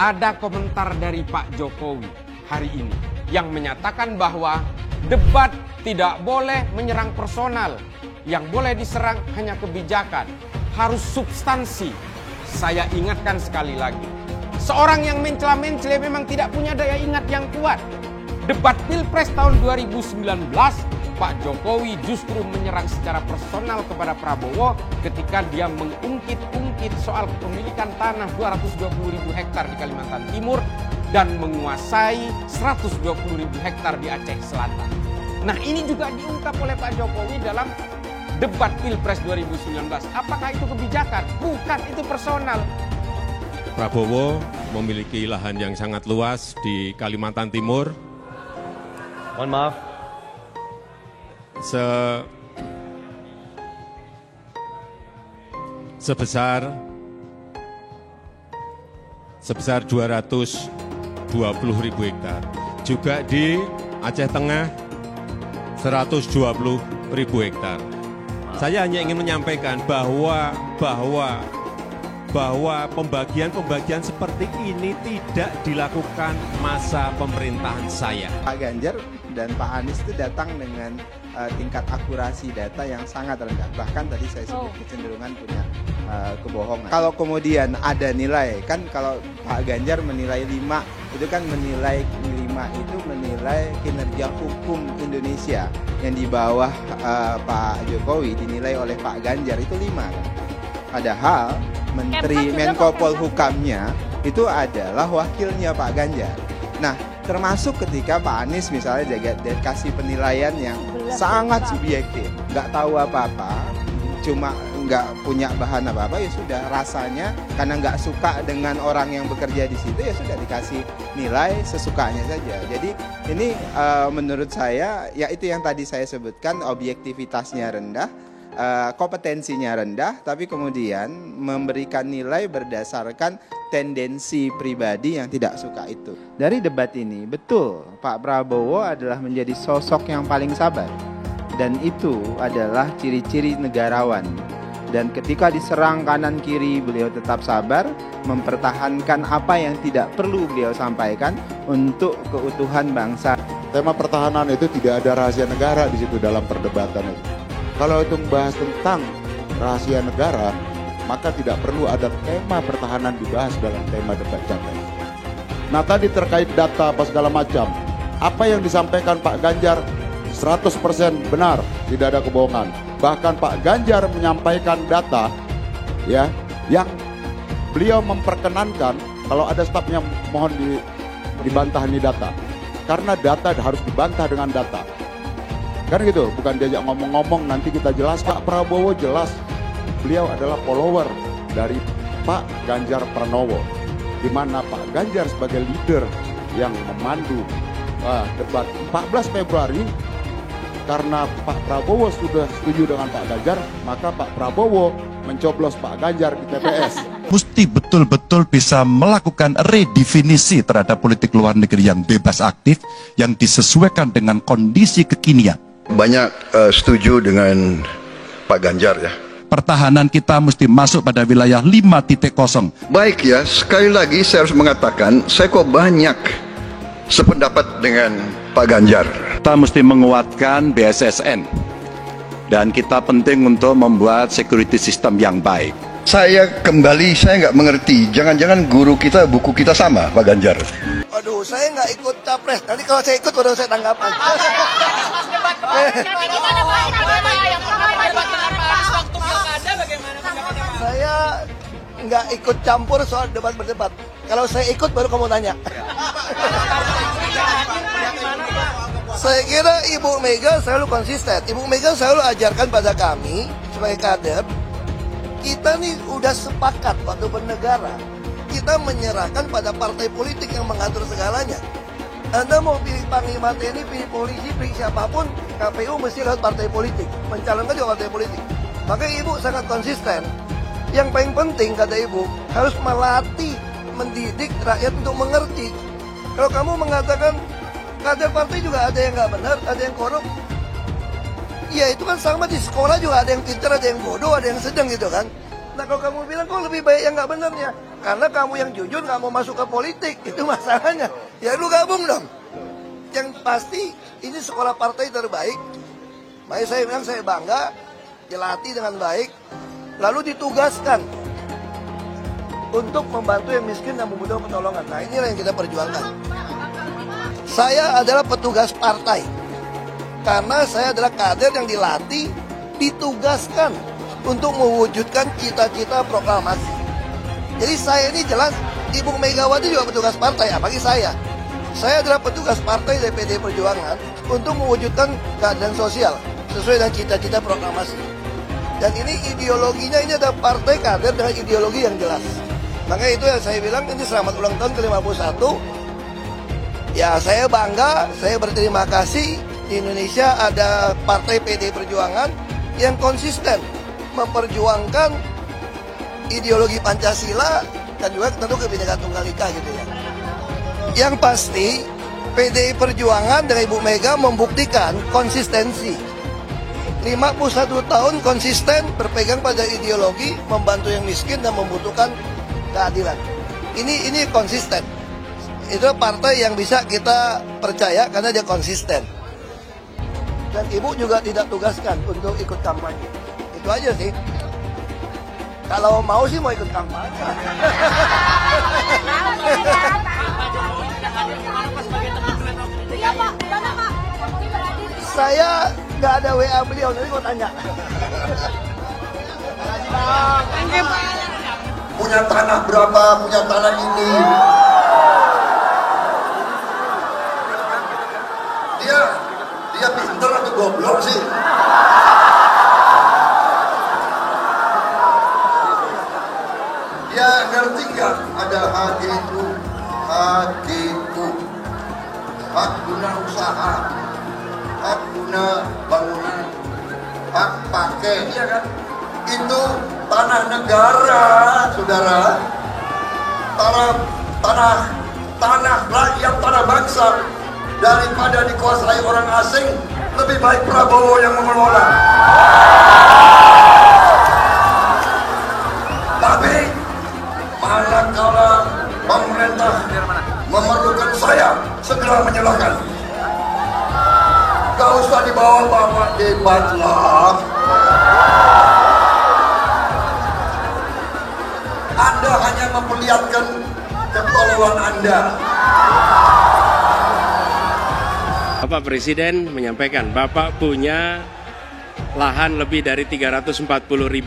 ada komentar dari Pak Jokowi hari ini yang menyatakan bahwa debat tidak boleh menyerang personal. Yang boleh diserang hanya kebijakan, harus substansi. Saya ingatkan sekali lagi, seorang yang mencela-mencela memang tidak punya daya ingat yang kuat. Debat Pilpres tahun 2019, Pak Jokowi justru menyerang secara personal kepada Prabowo ketika dia mengungkit-ungkit soal kepemilikan tanah 220.000 hektar di Kalimantan Timur dan menguasai 120.000 hektar di Aceh Selatan. Nah, ini juga diungkap oleh Pak Jokowi dalam debat Pilpres 2019. Apakah itu kebijakan? Bukan, itu personal. Prabowo memiliki lahan yang sangat luas di Kalimantan Timur. Mohon maaf. Sebesar 220.000 hektar. Juga di Aceh Tengah 120.000 hektar. Saya hanya ingin menyampaikan bahwa pembagian seperti ini tidak dilakukan masa pemerintahan saya. Pak Ganjar dan Pak Anies itu datang dengan tingkat akurasi data yang sangat rendah. Bahkan tadi saya sebut kecenderungan punya kebohongan. Kalau kemudian ada nilai, kan kalau Pak Ganjar menilai 5, itu kan menilai 5 itu menilai kinerja hukum Indonesia. Yang di bawah Pak Jokowi dinilai oleh Pak Ganjar itu 5. Padahal Menteri Menko Polhukamnya itu adalah wakilnya Pak Ganjar. Nah, termasuk ketika Pak Anies misalnya kasih penilaian yang sangat subjektif, nggak tahu apa-apa, cuma nggak punya bahan apa-apa, ya sudah rasanya karena nggak suka dengan orang yang bekerja di situ, ya sudah dikasih nilai sesukanya saja. Jadi ini menurut saya, ya itu yang tadi saya sebutkan, objektivitasnya rendah, kompetensinya rendah, tapi kemudian memberikan nilai berdasarkan tendensi pribadi yang tidak suka itu. Dari debat ini, betul Pak Prabowo adalah menjadi sosok yang paling sabar. Dan itu adalah ciri-ciri negarawan. Dan ketika diserang kanan kiri, beliau tetap sabar, mempertahankan apa yang tidak perlu beliau sampaikan untuk keutuhan bangsa. Tema pertahanan itu tidak ada rahasia negara di situ dalam perdebatan itu. Kalau itu membahas tentang rahasia negara, maka tidak perlu ada tema pertahanan dibahas dalam tema debat capres. Nah, tadi terkait data apa segala macam, apa yang disampaikan Pak Ganjar 100% benar, tidak ada kebohongan. Bahkan Pak Ganjar menyampaikan data ya yang beliau memperkenankan, kalau ada stafnya mohon dibantah ini data. Karena data harus dibantah dengan data. Kan gitu, bukan diajak ngomong-ngomong nanti kita jelas. Pak Prabowo jelas beliau adalah follower dari Pak Ganjar Pranowo, di mana Pak Ganjar sebagai leader yang memandu debat 14 Februari. Karena Pak Prabowo sudah setuju dengan Pak Ganjar, maka Pak Prabowo mencoblos Pak Ganjar di TPS. Mesti betul-betul bisa melakukan redefinisi terhadap politik luar negeri yang bebas aktif, yang disesuaikan dengan kondisi kekinian. Banyak setuju dengan Pak Ganjar ya. Pertahanan kita mesti masuk pada wilayah 5.0. Baik ya, sekali lagi saya harus mengatakan, saya kok banyak sependapat dengan Pak Ganjar. Kita mesti menguatkan BSSN. Dan kita penting untuk membuat security system yang baik. Saya nggak mengerti, jangan-jangan guru kita, buku kita sama, Pak Ganjar. Aduh, saya nggak ikut capres. Nanti kalau saya ikut, baru saya tanggapan. Saya nggak ikut campur soal debat berdebat. Kalau saya ikut, baru kamu tanya. Saya kira Ibu Mega selalu konsisten. Ibu Mega selalu ajarkan pada kami sebagai kader, kita nih udah sepakat waktu bernegara, kita menyerahkan pada partai politik yang mengatur segalanya. Anda mau pilih Panglima TNI, pilih polisi, pilih siapapun, KPU mesti lewat partai politik, mencalonkan juga partai politik. Maka Ibu sangat konsisten. Yang paling penting kata Ibu, harus melatih, mendidik rakyat untuk mengerti. Kalau kamu mengatakan kader partai juga ada yang nggak benar, ada yang korup. Ya itu kan sama di sekolah juga ada yang pintar, ada yang bodoh, ada yang sedang gitu kan. Nah kalau kamu bilang kok lebih baik yang nggak benarnya, Karena kamu yang jujur nggak mau masuk ke politik, itu masalahnya. Ya lu gabung dong. Yang pasti ini sekolah partai terbaik. Makanya saya bilang saya bangga, dilatih dengan baik, lalu ditugaskan untuk membantu yang miskin dan membutuhkan pertolongan. Nah inilah yang kita perjuangkan. Saya adalah petugas partai, karena saya adalah kader yang dilatih, ditugaskan untuk mewujudkan cita-cita proklamasi. Jadi saya ini jelas, Ibu Megawati juga petugas partai, apalagi saya. Saya adalah petugas partai DPD Perjuangan untuk mewujudkan keadilan sosial sesuai dengan cita-cita proklamasi. Dan ini ideologinya, ini ada partai kader dengan ideologi yang jelas. Makanya itu yang saya bilang, ini selamat ulang tahun ke-51. Ya saya bangga, saya berterima kasih di Indonesia ada partai PD Perjuangan yang konsisten memperjuangkan ideologi Pancasila dan juga tentu Kebinekaan Tunggal Ika gitu ya. Yang pasti PDI Perjuangan dari Ibu Mega membuktikan konsistensi. 51 tahun konsisten berpegang pada ideologi membantu yang miskin dan membutuhkan keadilan. Ini konsisten. Itu partai yang bisa kita percaya karena dia konsisten. Dan Ibu juga tidak tugaskan untuk ikut kampanye. Itu aja sih. Kalau mau sih mau ikut kampanye. Saya nggak ada WA beliau, nanti gue tanya. Punya tanah berapa, punya tanah ini. Dia pinter atau goblok sih? Dia ngerti nggak ada hak itu, hak guna usaha, hak guna bangunan, hak pakai, ya kan? Itu tanah negara, saudara. Tanah rakyat, tanah bangsa. Daripada dikuasai orang asing, lebih baik Prabowo yang mengelola. Tapi manakala pemerintah memerlukan saya, segera menyalahkan. Gak usah dibawa-bawa debat lah. Anda hanya memperlihatkan ketololan Anda. Bapak Presiden menyampaikan, Bapak punya lahan lebih dari 340.000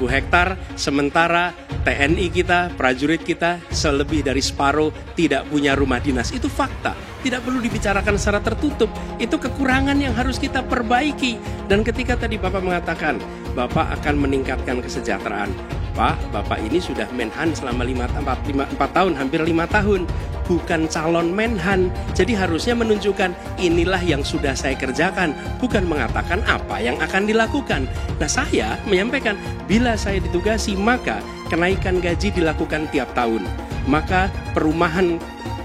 hektar, sementara TNI kita, prajurit kita, selebih dari separuh tidak punya rumah dinas. Itu fakta, tidak perlu dibicarakan secara tertutup. Itu kekurangan yang harus kita perbaiki. Dan ketika tadi Bapak mengatakan, Bapak akan meningkatkan kesejahteraan. Pak, Bapak ini sudah Menhan selama 4 tahun, hampir 5 tahun. Bukan calon Menhan, jadi harusnya menunjukkan inilah yang sudah saya kerjakan, bukan mengatakan apa yang akan dilakukan. Nah saya menyampaikan, bila saya ditugasi maka kenaikan gaji dilakukan tiap tahun, maka perumahan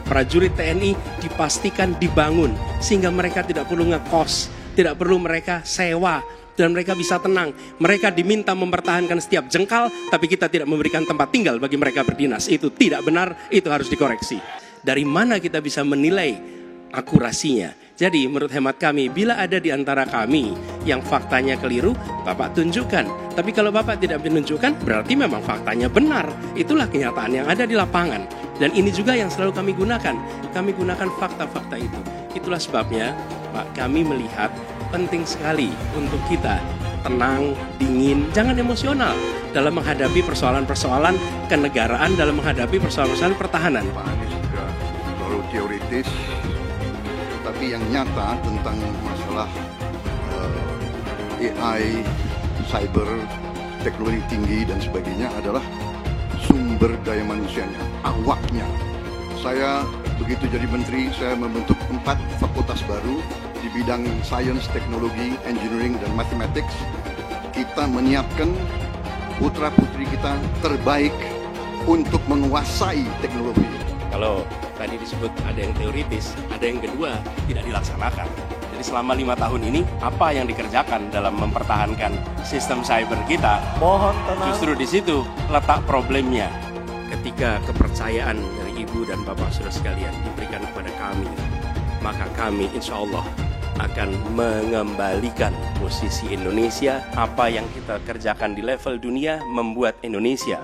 prajurit TNI dipastikan dibangun sehingga mereka tidak perlu ngekos, tidak perlu mereka sewa, dan mereka bisa tenang. Mereka diminta mempertahankan setiap jengkal, tapi kita tidak memberikan tempat tinggal bagi mereka berdinas. Itu tidak benar, itu harus dikoreksi. Dari mana kita bisa menilai akurasinya? Jadi menurut hemat kami, bila ada di antara kami yang faktanya keliru, Bapak tunjukkan. Tapi kalau Bapak tidak menunjukkan, berarti memang faktanya benar. Itulah kenyataan yang ada di lapangan. Dan ini juga yang selalu kami gunakan. Kami gunakan fakta-fakta itu. Itulah sebabnya, Pak, kami melihat penting sekali untuk kita tenang, dingin, jangan emosional dalam menghadapi persoalan-persoalan kenegaraan, dalam menghadapi persoalan-persoalan pertahanan. Pak Anies juga terlalu teoritis, tapi yang nyata tentang masalah AI, cyber, teknologi tinggi dan sebagainya adalah sumber daya manusianya, awaknya. Saya begitu jadi menteri, saya membentuk 4 fakultas baru di bidang sains, teknologi, engineering, dan mathematics. Kita menyiapkan putra-putri kita terbaik untuk menguasai teknologi. Kalau tadi disebut ada yang teoritis, ada yang kedua tidak dilaksanakan. Jadi selama 5 tahun ini, apa yang dikerjakan dalam mempertahankan sistem cyber kita? Mohon tenang. Justru di situ letak problemnya. ketika kepercayaan dari Ibu dan Bapak Saudara sekalian diberikan kepada kami, maka kami insya Allah akan mengembalikan posisi Indonesia. Apa yang kita kerjakan di level dunia membuat Indonesia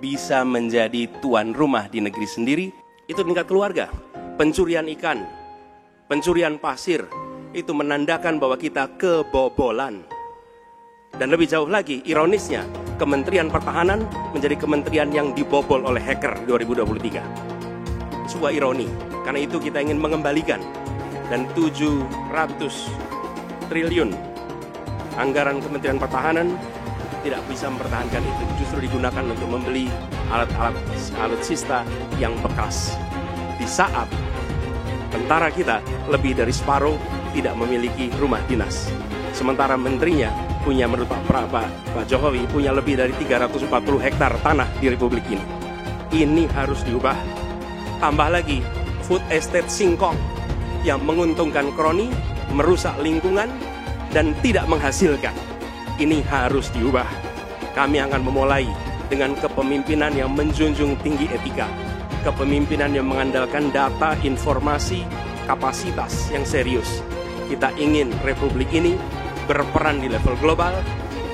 bisa menjadi tuan rumah di negeri sendiri. Itu tingkat keluarga. Pencurian ikan, pencurian pasir, itu menandakan bahwa kita kebobolan. Dan lebih jauh lagi, ironisnya, Kementerian Pertahanan menjadi kementerian yang dibobol oleh hacker 2023. Sebuah ironi, karena itu kita ingin mengembalikan. Dan 700 triliun anggaran Kementerian Pertahanan tidak bisa mempertahankan itu, justru digunakan untuk membeli alat-alat alutsista yang bekas. Di saat tentara kita lebih dari separuh tidak memiliki rumah dinas. Sementara menterinya punya, menurut Pak Jokowi, punya lebih dari 340 hektar tanah di Republik ini. Ini harus diubah. Tambah lagi, food estate singkong yang menguntungkan kroni, merusak lingkungan, dan tidak menghasilkan. Ini harus diubah. Kami akan memulai dengan kepemimpinan yang menjunjung tinggi etika. Kepemimpinan yang mengandalkan data, informasi, kapasitas yang serius. Kita ingin Republik ini berperan di level global,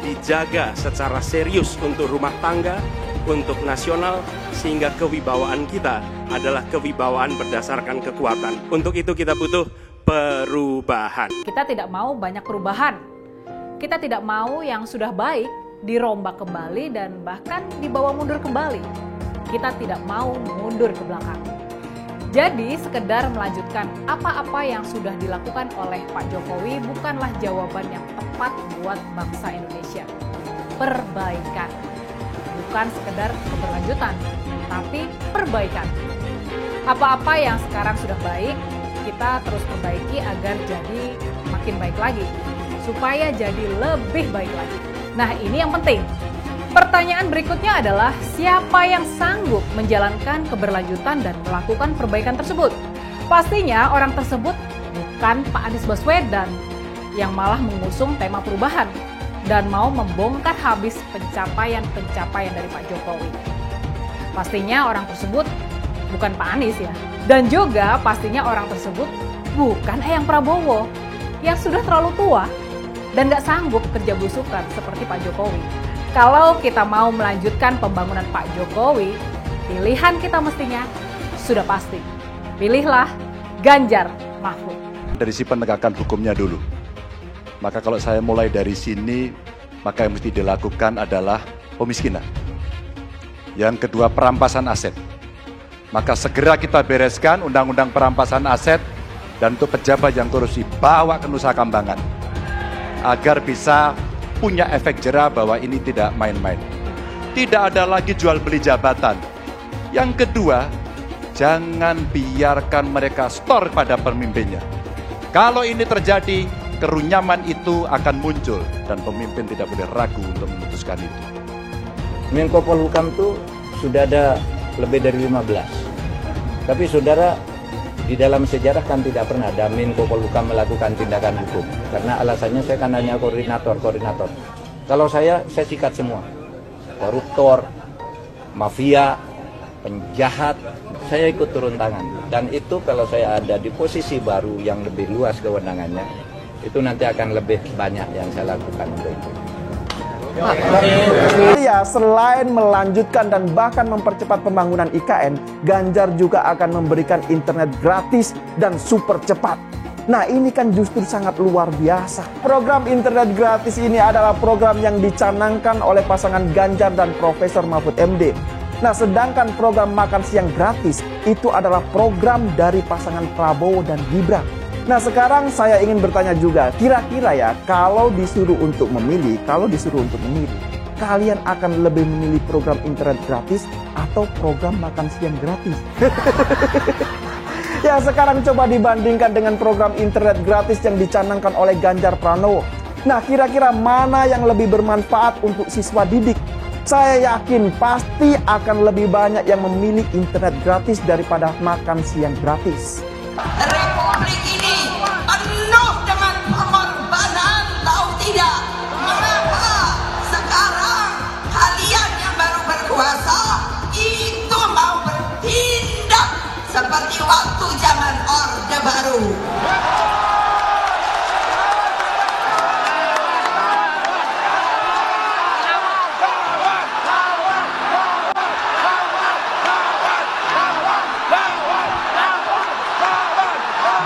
dijaga secara serius untuk rumah tangga, untuk nasional, sehingga kewibawaan kita adalah kewibawaan berdasarkan kekuatan. Untuk itu kita butuh perubahan. Kita tidak mau banyak perubahan. Kita tidak mau yang sudah baik dirombak kembali dan bahkan dibawa mundur kembali. Kita tidak mau mundur ke belakang. Jadi sekedar melanjutkan apa-apa yang sudah dilakukan oleh Pak Jokowi bukanlah jawaban yang tepat buat bangsa Indonesia. Perbaikan. Bukan sekedar keberlanjutan, tapi perbaikan. Apa-apa yang sekarang sudah baik, kita terus perbaiki agar jadi makin baik lagi. Supaya jadi lebih baik lagi. Nah, ini yang penting. Pertanyaan berikutnya adalah siapa yang sanggup menjalankan keberlanjutan dan melakukan perbaikan tersebut? Pastinya orang tersebut bukan Pak Anies Baswedan yang malah mengusung tema perubahan dan mau membongkar habis pencapaian-pencapaian dari Pak Jokowi. Pastinya orang tersebut bukan Pak Anies ya. Dan juga pastinya orang tersebut bukan Eyang Prabowo yang sudah terlalu tua dan gak sanggup kerja belusukan seperti Pak Jokowi. Kalau kita mau melanjutkan pembangunan Pak Jokowi, pilihan kita mestinya sudah pasti. Pilihlah Ganjar Mahfud. Dari si penegakan hukumnya dulu. Maka kalau saya mulai dari sini, maka yang mesti dilakukan adalah pemiskinan. Yang kedua, perampasan aset. Maka segera kita bereskan undang-undang perampasan aset dan untuk pejabat yang korupsi bawa ke Nusa Kambangan. Agar bisa punya efek jera bahwa ini tidak main-main. Tidak ada lagi jual beli jabatan. Yang kedua, jangan biarkan mereka store pada pemimpinnya. Kalau ini terjadi, kerunyaman itu akan muncul dan pemimpin tidak boleh ragu untuk memutuskan itu. Menko Polhukam itu sudah ada lebih dari 15. Tapi saudara, di dalam sejarah kan tidak pernah ada Menko Polhukam melakukan tindakan hukum. Karena alasannya saya kan hanya koordinator. Kalau saya sikat semua. Koruptor, mafia, penjahat, saya ikut turun tangan. Dan itu kalau saya ada di posisi baru yang lebih luas kewenangannya, itu nanti akan lebih banyak yang saya lakukan untuk itu. Ya, selain melanjutkan dan bahkan mempercepat pembangunan IKN, Ganjar juga akan memberikan internet gratis dan super cepat. Nah, ini kan justru sangat luar biasa. Program internet gratis ini adalah program yang dicanangkan oleh pasangan Ganjar dan Profesor Mahfud MD. Nah, sedangkan program makan siang gratis itu adalah program dari pasangan Prabowo dan Gibran. Nah, sekarang saya ingin bertanya juga, kira-kira ya, kalau disuruh untuk memilih, kalian akan lebih memilih program internet gratis atau program makan siang gratis? Ya, sekarang coba dibandingkan dengan program internet gratis yang dicanangkan oleh Ganjar Pranowo. Nah, kira-kira mana yang lebih bermanfaat untuk siswa didik? Saya yakin pasti akan lebih banyak yang memilih internet gratis daripada makan siang gratis. Republik ini penuh dengan pengorbanan, tahu tidak? Mengapa sekarang kalian yang baru berkuasa itu seperti waktu zaman Orde Baru.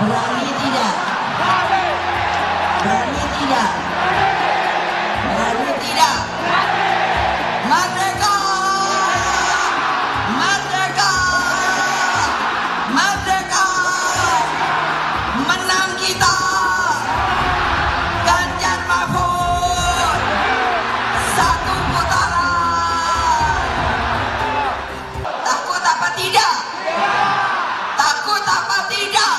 Berani tidak? Berani tidak? Berani tidak? Merdeka! Merdeka! Merdeka! Menang kita! Ganjar Mahfud! Satu putaran! Takut apa tidak? Takut apa tidak?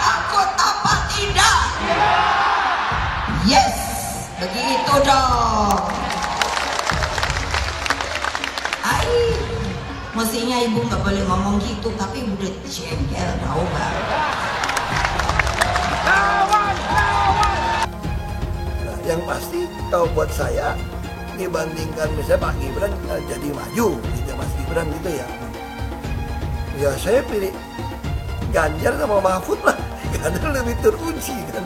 Takut apa tidak? Yes! Begitu dong! Mestinya ibu nggak boleh ngomong gitu, tapi ibu udah jengkel tau gak? Nah, yang pasti kalau buat saya dibandingkan misalnya Pak Gibran jadi maju gitu, Mas Gibran gitu ya. Ya saya pilih Ganjar sama Mahfud lah, karena lebih teruji kan.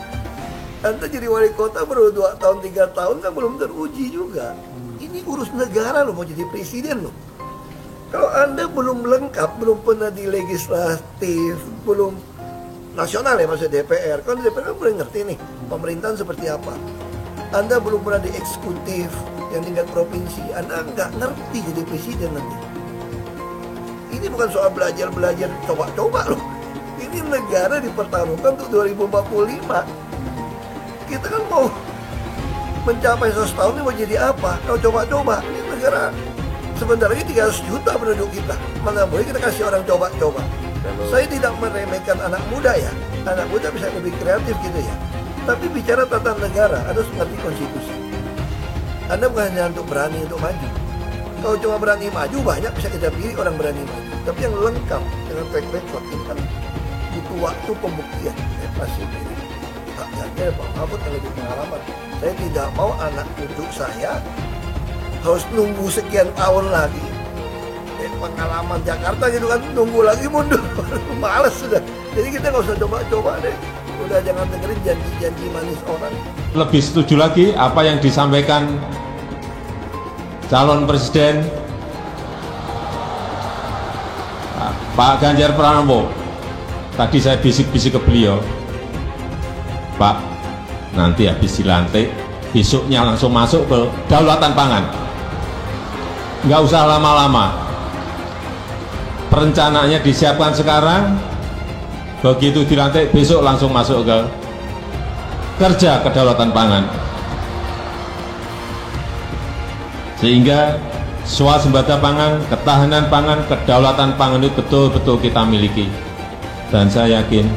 Anda jadi wali kota baru 2 tahun 3 tahun kan belum teruji juga. Ini urus negara loh, mau jadi presiden loh. Kalau Anda belum lengkap, belum pernah di legislatif, belum nasional ya maksudnya DPR. Kalau di DPR kan boleh ngerti nih pemerintahan seperti apa. Anda belum pernah di eksekutif yang tingkat provinsi, Anda nggak ngerti jadi presiden nanti. Ini bukan soal belajar coba-coba loh. Ini negara dipertaruhkan untuk 2045. Kita kan mau mencapai 100 tahun ini mau jadi apa? Kalau coba-coba, ini negara sebentar lagi 300 juta penduduk kita. Mana boleh kita kasih orang coba-coba. Saya tidak meremehkan anak muda ya. Anak muda bisa lebih kreatif gitu ya. Tapi bicara tata negara, harus mengerti konstitusi. Anda bukan hanya untuk berani untuk maju. Kalau cuma berani maju, banyak bisa kita pilih orang berani maju. Tapi yang lengkap dengan track record ini kan butuh waktu pembuktian. Saya pasti pilih Pak Ganjar, Pak Mahfud yang lebih pengalaman. Saya tidak mau anak cucu saya harus nunggu sekian tahun lagi. Pengalaman Jakarta gitu kan, nunggu lagi mundur. Males sudah. Jadi kita nggak usah coba-coba deh. Udah jangan dengerin janji-janji manis orang. Lebih setuju lagi apa yang disampaikan calon presiden Pak Ganjar Pranowo. Tadi saya bisik-bisik ke beliau, Pak, nanti habis dilantik, besoknya langsung masuk ke kedaulatan pangan. Nggak usah lama-lama. Perencanaannya disiapkan sekarang, begitu dilantik besok langsung masuk ke kerja kedaulatan pangan. Sehingga swasembada pangan, ketahanan pangan, kedaulatan pangan itu betul-betul kita miliki. Dan saya yakin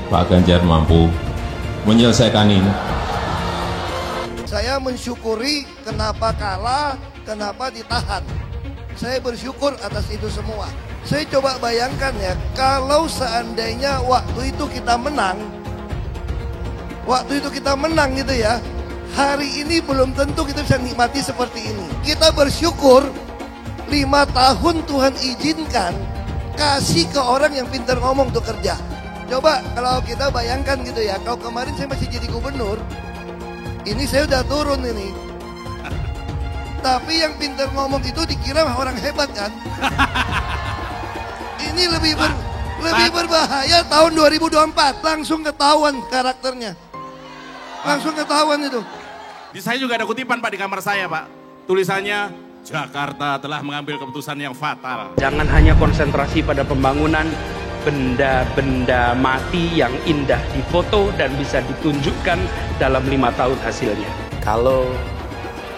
Pak Ganjar mampu menyelesaikan ini. Saya mensyukuri kenapa kalah, kenapa ditahan. Saya bersyukur atas itu semua. Saya coba bayangkan ya, kalau seandainya waktu itu kita menang gitu ya, hari ini belum tentu kita bisa nikmati seperti ini. Kita bersyukur 5 tahun Tuhan izinkan kasih ke orang yang pintar ngomong untuk kerja. Coba kalau kita bayangkan gitu ya, kalau kemarin saya masih jadi gubernur, ini saya udah turun ini. Tapi yang pintar ngomong itu dikira orang hebat kan? Ini lebih berbahaya tahun 2024. Langsung ketahuan karakternya. Langsung ketahuan itu. Di saya juga ada kutipan Pak di kamar saya Pak. Tulisannya, Jakarta telah mengambil keputusan yang fatal. Jangan hanya konsentrasi pada pembangunan benda-benda mati yang indah difoto dan bisa ditunjukkan dalam 5 tahun hasilnya. Kalau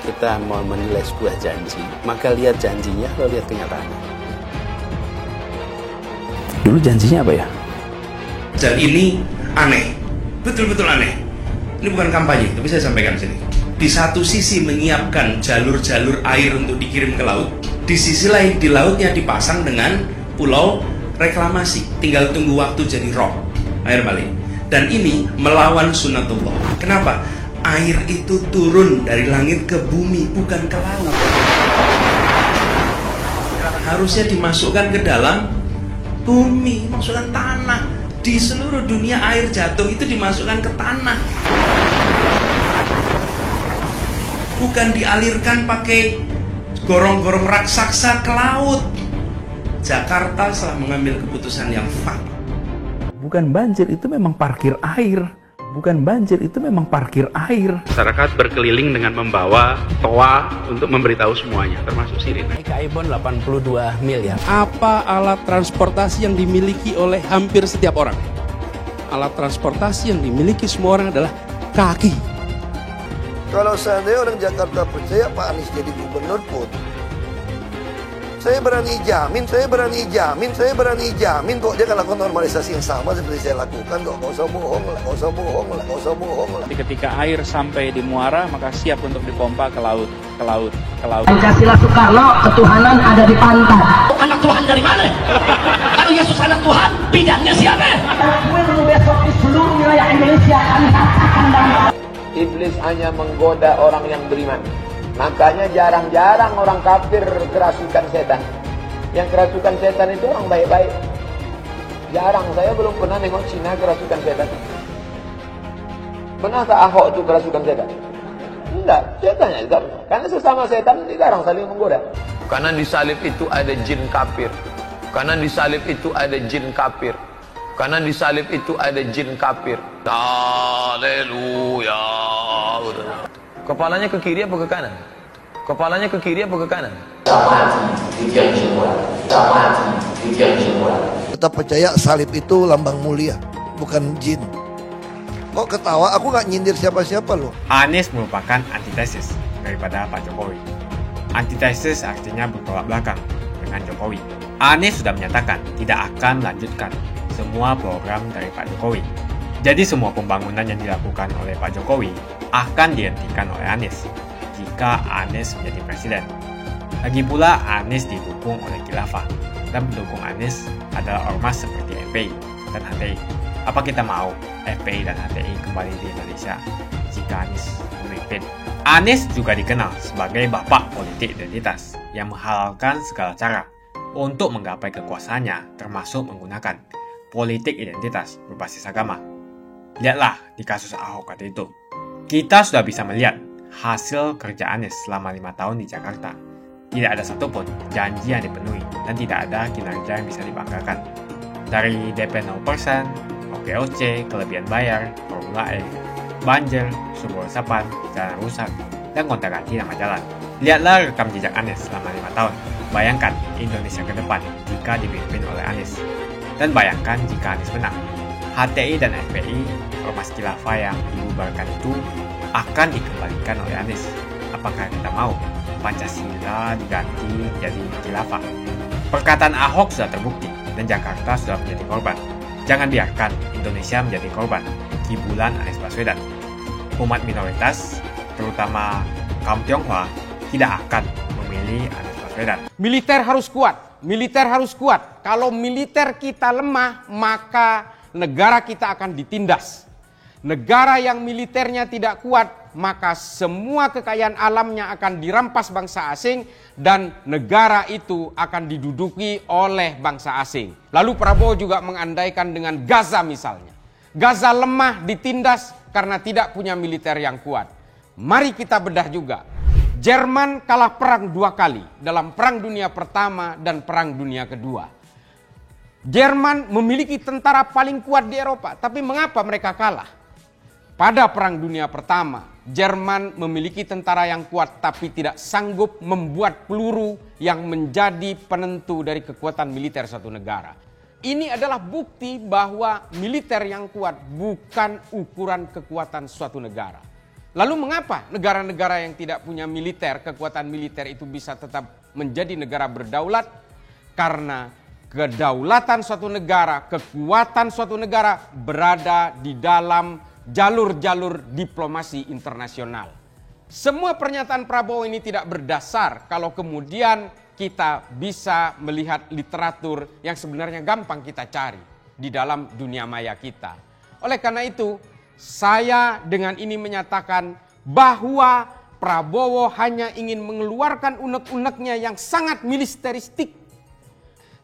kita mau menilai sebuah janji, maka lihat janjinya atau lihat kenyataannya. Dulu janjinya apa ya? Dan ini aneh, betul-betul aneh. Ini bukan kampanye, tapi saya sampaikan sini. Di satu sisi menyiapkan jalur-jalur air untuk dikirim ke laut, di sisi lain di lautnya dipasang dengan pulau reklamasi, tinggal tunggu waktu jadi rob, air balik. Dan ini melawan sunatullah. Kenapa? Air itu turun dari langit ke bumi, bukan ke laut. harusnya dimasukkan ke dalam bumi, masukkan tanah. Di seluruh dunia air jatuh itu dimasukkan ke tanah. Bukan dialirkan pakai gorong-gorong raksasa ke laut. Jakarta telah mengambil keputusan yang fatal. Bukan banjir, itu memang parkir air. Bukan banjir, itu memang parkir air. Masyarakat berkeliling dengan membawa toa untuk memberitahu semuanya, termasuk sirine. Ibon 82 miliar. Apa alat transportasi yang dimiliki oleh hampir setiap orang? Alat transportasi yang dimiliki semua orang adalah kaki. Kalau seandainya orang Jakarta percaya Pak Anies jadi gubernur pun, saya berani jamin kok dia akan lakukan normalisasi yang sama seperti saya lakukan kok. Gak usah bohong lah. Ketika air sampai di muara, maka siap untuk dipompa ke laut. Pancasila Soekarno, ketuhanan ada di pantai. Anak Tuhan dari mana? Kalau Yesus anak Tuhan, bidangnya siapa? Besok di seluruh wilayah Indonesia kami katakan dan Iblis hanya menggoda orang yang beriman. Makanya jarang-jarang orang kafir kerasukan setan. Yang kerasukan setan itu orang baik-baik. Jarang, saya belum pernah nengok Cina kerasukan setan. Pernah tak Ahok itu kerasukan setan? Enggak, setannya juga. Karena sesama setan jarang saling menggoda. Karena di salib itu ada jin kafir. Karena di salib itu ada jin kafir. Karena di salib itu ada jin kafir. Haleluya. Kepalanya ke kiri apa ke kanan? Kepalanya ke kiri apa ke kanan? Kita percaya salib itu lambang mulia, bukan jin. Kok ketawa? Aku nggak nyindir siapa-siapa loh. Anies merupakan antitesis daripada Pak Jokowi. Antitesis artinya bertolak belakang dengan Jokowi. Anies sudah menyatakan tidak akan melanjutkan semua program dari Pak Jokowi. Jadi semua pembangunan yang dilakukan oleh Pak Jokowi akan dihentikan oleh Anies jika Anies menjadi presiden. Lagi pula Anies didukung oleh khilafah dan pendukung Anies adalah ormas seperti FPI dan HTI. Apa kita mau FPI dan HTI kembali di Indonesia jika Anies memimpin? Anies juga dikenal sebagai bapak politik identitas yang menghalalkan segala cara untuk menggapai kekuasaannya, termasuk menggunakan politik identitas berbasis agama. Lihatlah di kasus Ahok waktu itu. Kita sudah bisa melihat hasil kerja Anies selama 5 tahun di Jakarta. Tidak ada satupun janji yang dipenuhi dan tidak ada kinerja yang bisa dibanggakan. Dari DP 0%, OKOC, kelebihan bayar, Formula E, banjir, sumber resapan, jalan rusak, dan gonta-ganti nama jalan. Lihatlah rekam jejak Anies selama 5 tahun. Bayangkan Indonesia ke depan jika dipimpin oleh Anies. Dan bayangkan jika Anies menang. HTI dan FPI, ormas khilafah yang dibubarkan itu akan dikembalikan oleh Anies. Apakah kita mau Pancasila diganti jadi khilafah? Perkataan Ahok sudah terbukti dan Jakarta sudah menjadi korban. Jangan biarkan Indonesia menjadi korban kibulan Anies Baswedan. Umat minoritas, terutama kaum Tionghoa, tidak akan memilih Anies Baswedan. Militer harus kuat. Kalau militer kita lemah, maka negara kita akan ditindas. Negara yang militernya tidak kuat, maka semua kekayaan alamnya akan dirampas bangsa asing dan negara itu akan diduduki oleh bangsa asing. Lalu Prabowo juga mengandaikan dengan Gaza misalnya. Gaza lemah ditindas karena tidak punya militer yang kuat. Mari kita bedah juga. Jerman kalah perang 2 kali dalam Perang Dunia Pertama dan Perang Dunia Kedua. Jerman memiliki tentara paling kuat di Eropa, tapi mengapa mereka kalah? Pada Perang Dunia Pertama, Jerman memiliki tentara yang kuat tapi tidak sanggup membuat peluru yang menjadi penentu dari kekuatan militer suatu negara. Ini adalah bukti bahwa militer yang kuat bukan ukuran kekuatan suatu negara. Lalu mengapa negara-negara yang tidak punya militer, kekuatan militer itu bisa tetap menjadi negara berdaulat? Karena kedaulatan suatu negara, kekuatan suatu negara berada di dalam jalur-jalur diplomasi internasional. Semua pernyataan Prabowo ini tidak berdasar kalau kemudian kita bisa melihat literatur yang sebenarnya gampang kita cari di dalam dunia maya kita. Oleh karena itu, saya dengan ini menyatakan bahwa Prabowo hanya ingin mengeluarkan unek-uneknya yang sangat militeristik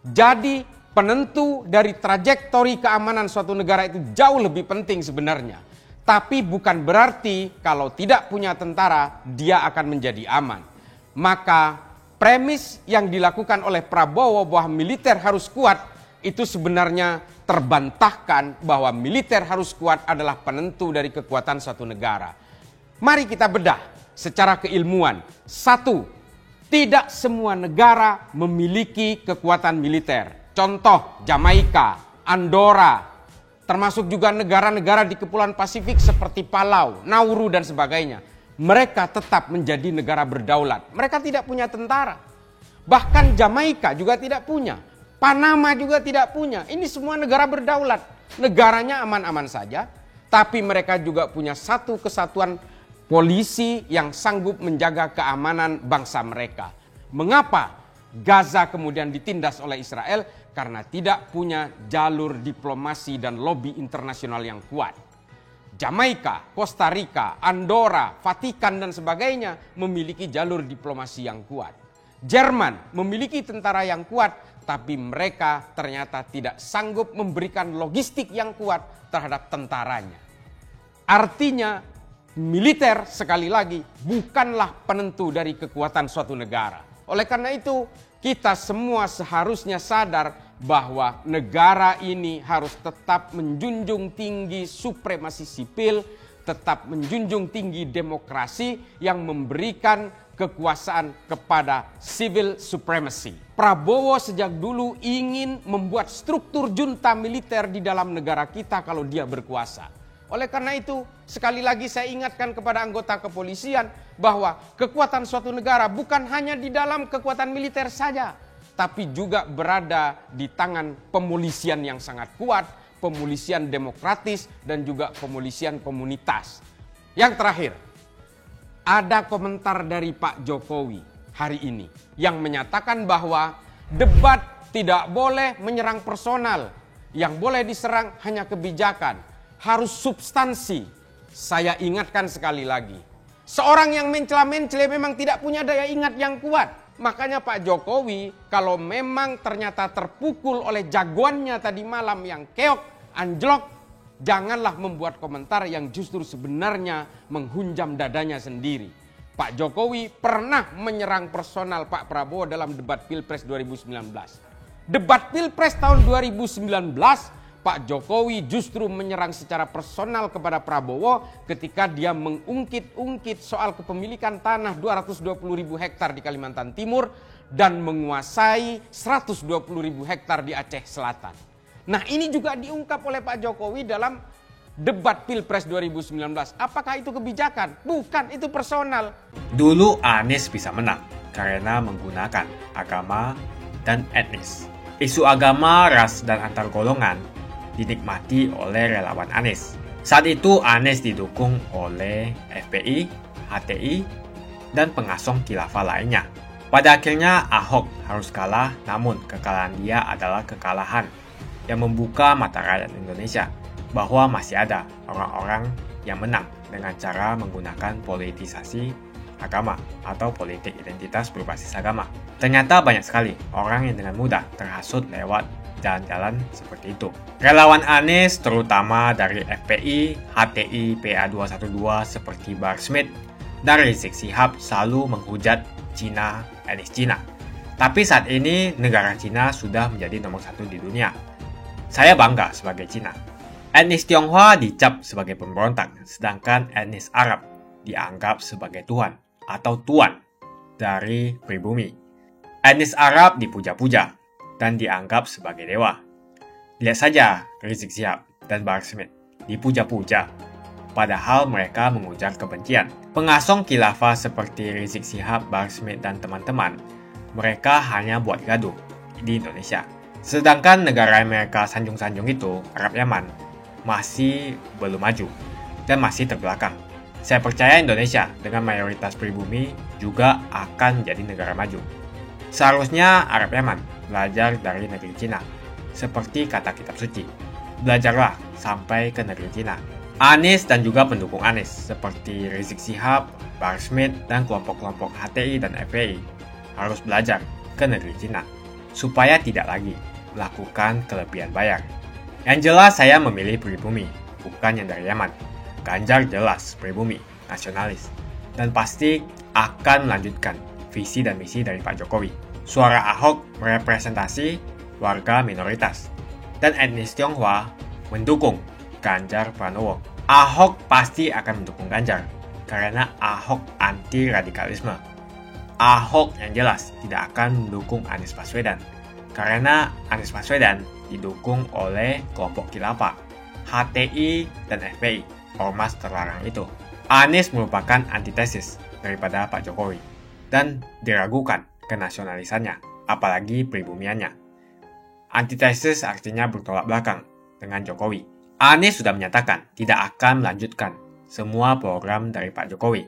Jadi penentu dari trajektori keamanan suatu negara itu jauh lebih penting sebenarnya. Tapi bukan berarti kalau tidak punya tentara dia akan menjadi aman. Maka premis yang dilakukan oleh Prabowo bahwa militer harus kuat itu sebenarnya terbantahkan bahwa militer harus kuat adalah penentu dari kekuatan suatu negara. Mari kita bedah secara keilmuan. 1, tidak semua negara memiliki kekuatan militer. Contoh Jamaika, Andorra, termasuk juga negara-negara di Kepulauan Pasifik seperti Palau, Nauru dan sebagainya. Mereka tetap menjadi negara berdaulat. Mereka tidak punya tentara. Bahkan Jamaika juga tidak punya. Panama juga tidak punya. Ini semua negara berdaulat. Negaranya aman-aman saja. Tapi mereka juga punya satu kesatuan polisi yang sanggup menjaga keamanan bangsa mereka. Mengapa Gaza kemudian ditindas oleh Israel? Karena tidak punya jalur diplomasi dan lobi internasional yang kuat. Jamaika, Costa Rica, Andorra, Vatikan dan sebagainya memiliki jalur diplomasi yang kuat. Jerman memiliki tentara yang kuat, tapi mereka ternyata tidak sanggup memberikan logistik yang kuat terhadap tentaranya. Artinya militer sekali lagi bukanlah penentu dari kekuatan suatu negara. Oleh karena itu kita semua seharusnya sadar bahwa negara ini harus tetap menjunjung tinggi supremasi sipil, tetap menjunjung tinggi demokrasi yang memberikan kekuasaan kepada civil supremacy. Prabowo sejak dulu ingin membuat struktur junta militer di dalam negara kita kalau dia berkuasa. Oleh karena itu, sekali lagi saya ingatkan kepada anggota kepolisian bahwa kekuatan suatu negara bukan hanya di dalam kekuatan militer saja, tapi juga berada di tangan pemolisian yang sangat kuat, pemolisian demokratis, dan juga pemolisian komunitas. Yang terakhir, ada komentar dari Pak Jokowi hari ini yang menyatakan bahwa debat tidak boleh menyerang personal, yang boleh diserang hanya kebijakan, harus substansi. Saya ingatkan sekali lagi, seorang yang mencela-mencela memang tidak punya daya ingat yang kuat. Makanya Pak Jokowi kalau memang ternyata terpukul oleh jagoannya tadi malam yang keok, anjlok, janganlah membuat komentar yang justru sebenarnya menghunjam dadanya sendiri. Pak Jokowi pernah menyerang personal Pak Prabowo dalam debat Pilpres 2019. Debat Pilpres tahun 2019, Pak Jokowi justru menyerang secara personal kepada Prabowo ketika dia mengungkit-ungkit soal kepemilikan tanah 220.000 hektar di Kalimantan Timur dan menguasai 120.000 hektar di Aceh Selatan. Nah, ini juga diungkap oleh Pak Jokowi dalam debat Pilpres 2019. Apakah itu kebijakan? Bukan, itu personal. Dulu Anies bisa menang karena menggunakan agama dan etnis. Isu agama, ras, dan antar golongan dinikmati oleh relawan Anies. Saat itu Anies didukung oleh FPI, HTI, dan pengasong khilafah lainnya. Pada akhirnya Ahok harus kalah, namun kekalahan dia adalah kekalahan yang membuka mata rakyat Indonesia bahwa masih ada orang-orang yang menang dengan cara menggunakan politisasi agama atau politik identitas berbasis agama. Ternyata banyak sekali orang yang dengan mudah terhasut lewat jalan-jalan seperti itu. Relawan Anies terutama dari FPI, HTI, PA212 seperti Bahar Smith dan Rizik Syihab selalu menghujat Cina, etnis Cina. Tapi saat ini negara Cina sudah menjadi nomor 1 di dunia. Saya bangga sebagai Cina. Etnis Tionghoa dicap sebagai pemberontak, sedangkan etnis Arab dianggap sebagai Tuhan atau tuan dari pribumi. Etnis Arab dipuja-puja dan dianggap sebagai dewa. Lihat saja Rizik Syihab dan Bahar Smith dipuja-puja, padahal mereka mengujar kebencian. Pengasong khilafah seperti Rizik Syihab, Bahar Smith, dan teman-teman, mereka hanya buat gaduh di Indonesia. Sedangkan negara yang mereka sanjung-sanjung itu, Arab Yaman, masih belum maju dan masih terbelakang. Saya percaya Indonesia dengan mayoritas pribumi juga akan menjadi negara maju. Seharusnya Arab Yaman belajar dari negeri Cina, seperti kata kitab suci. Belajarlah sampai ke negeri Cina. Anies dan juga pendukung Anies, seperti Rizik Syihab, Bahar Smith, dan kelompok-kelompok HTI dan FPI, harus belajar ke negeri Cina. supaya tidak lagi melakukan kelebihan bayar. Yang jelas saya memilih pribumi, bukan yang dari Yaman. Ganjar jelas pribumi, nasionalis, dan pasti akan melanjutkan visi dan misi dari Pak Jokowi. Suara Ahok merepresentasi warga minoritas, dan etnis Tionghoa mendukung Ganjar Pranowo. Ahok pasti akan mendukung Ganjar, karena Ahok anti radikalisme. Ahok yang jelas tidak akan mendukung Anies Baswedan, karena Anies Baswedan didukung oleh kelompok khilafah, HTI, dan FPI, ormas terlarang itu. Anies merupakan antitesis daripada Pak Jokowi, dan diragukan kenasionalisannya, apalagi pribumiannya. Antitesis artinya bertolak belakang dengan Jokowi. Anies sudah menyatakan tidak akan melanjutkan semua program dari Pak Jokowi.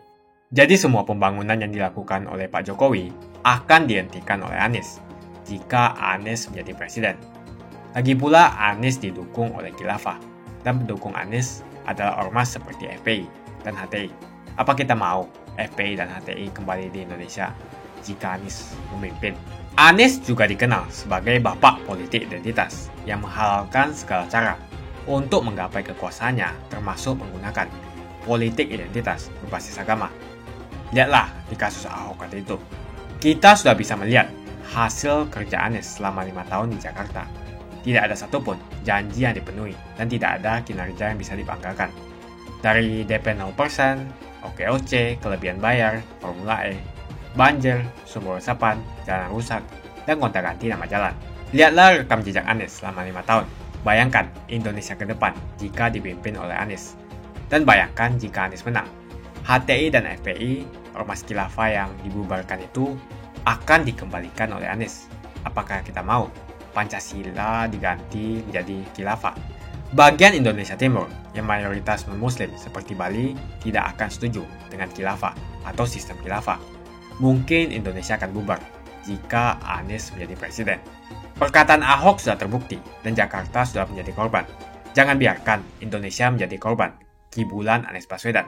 Jadi semua pembangunan yang dilakukan oleh Pak Jokowi akan dihentikan oleh Anies jika Anies menjadi presiden. Lagi pula Anies didukung oleh khilafah, dan pendukung Anies adalah ormas seperti FPI dan HTI. Apa kita mau FPI dan HTI kembali di Indonesia jika Anies memimpin? Anies juga dikenal sebagai bapak politik identitas yang menghalalkan segala cara untuk menggapai kekuasaannya, termasuk menggunakan politik identitas berbasis agama. Lihatlah di kasus Ahok kali itu. Kita sudah bisa melihat hasil kerja Anies selama 5 tahun di Jakarta. Tidak ada satupun janji yang dipenuhi dan tidak ada kinerja yang bisa dibanggakan. Dari DP 0%, OKOC, kelebihan bayar, Formula E, banjir, sumber resapan, jalan rusak, dan gonta-ganti nama jalan. Lihatlah rekam jejak Anies selama 5 tahun. Bayangkan Indonesia ke depan jika dipimpin oleh Anies. Dan bayangkan jika Anies menang. HTI dan FPI, ormas khilafah yang dibubarkan itu, akan dikembalikan oleh Anies. Apakah kita mau Pancasila diganti menjadi khilafah? Bagian Indonesia Timur yang mayoritas non-muslim seperti Bali tidak akan setuju dengan khilafah atau sistem khilafah. Mungkin Indonesia akan bubar jika Anies menjadi presiden. Perkataan Ahok sudah terbukti dan Jakarta sudah menjadi korban. Jangan biarkan Indonesia menjadi korban kibulan Anies Baswedan.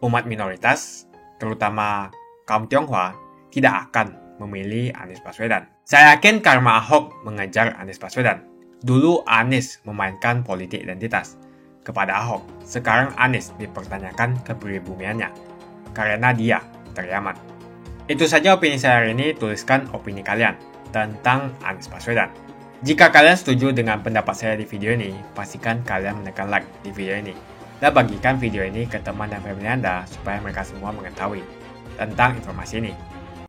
Umat minoritas, terutama kaum Tionghoa, tidak akan memilih Anies Baswedan. Saya yakin karma Ahok mengejar Anies Baswedan. Dulu Anies memainkan politik identitas kepada Ahok. Sekarang Anies dipertanyakan kepribumiannya karena dia dari Yaman. Itu saja opini saya hari ini. Tuliskan opini kalian tentang Anies Baswedan. Jika kalian setuju dengan pendapat saya di video ini, pastikan kalian menekan like di video ini dan bagikan video ini ke teman dan family Anda supaya mereka semua mengetahui tentang informasi ini.